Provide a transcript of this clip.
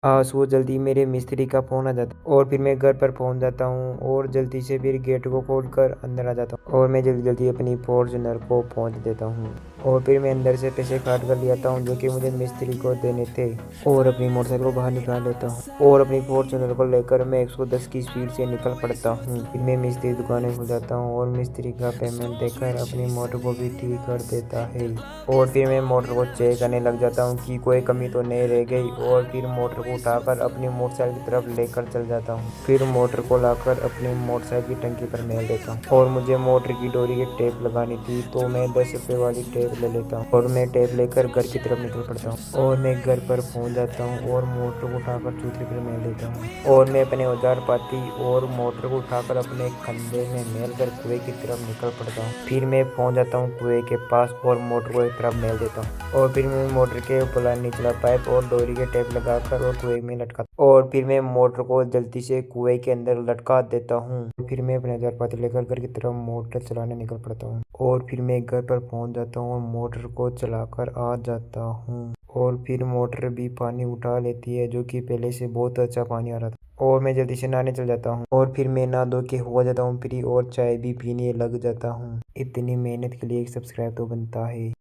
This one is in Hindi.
वो जल्दी मेरे मिस्त्री का फ़ोन आ जाता है और फिर मैं घर पर पहुंच जाता हूँ और जल्दी से फिर गेट को खोलकर अंदर आ जाता हूँ और मैं जल्दी-जल्दी अपनी फॉर्च्यूनर को पहुंच देता हूँ और फिर मैं अंदर से पैसे काट कर ले आता हूँ जो कि मुझे मिस्त्री को देने थे और अपनी मोटरसाइकिल को बाहर निकाल लेता हूँ और अपनी फॉर्च्यूनर को लेकर मैं 110 की स्पीड से निकल पड़ता हूँ। फिर मैं मिस्त्री दुकानें खुल जाता हूँ और मिस्त्री का पेमेंट देकर अपनी मोटर को भी ठीक कर देता है और फिर मैं मोटर को चेक करने लग जाता हूँ कि कोई कमी तो नहीं रह गई और फिर मोटर को उठाकर अपनी मोटरसाइकिल की तरफ लेकर चल जाता हूँ। फिर मोटर को लाकर अपनी मोटरसाइकिल की टंकी पर मेल देता हूँ और मुझे मोटर की डोरी की टेप लगानी थी तो मैं 10 रुपए वाली टेप ले लेता हूँ और मैं टेप लेकर घर की तरफ निकल पड़ता हूँ और मैं घर पर पहुंच जाता हूँ और मोटर को उठाकर चौथरे पर मेल देता हूँ और मैं अपने औजार पाती और मोटर को उठाकर अपने कंधे में मेल कर कुएं की तरफ निकल पड़ता हूँ। फिर मैं पहुंच जाता हूँ कुएं के पास और मोटर को एक तरफ मेल देता हूँ और फिर मैं मोटर के ऊपर निचला पाइप और डोरी के टेप लगाकर और कुएं में लटका और फिर मैं मोटर को जल्दी से कुएं के अंदर लटका देता हूँ। फिर मैं अपने औजार पाती लेकर घर की तरफ मोटर चलाने निकल पड़ता हूँ और फिर मैं घर पर पहुंच जाता हूँ और मोटर को चलाकर आ जाता हूँ और फिर मोटर भी पानी उठा लेती है जो कि पहले से बहुत अच्छा पानी आ रहा था और मैं जल्दी से नहाने चल जाता हूँ और फिर मैं नहा धो के हो जाता हूँ फ्री और चाय भी पीने लग जाता हूँ। इतनी मेहनत के लिए एक सब्सक्राइब तो बनता है।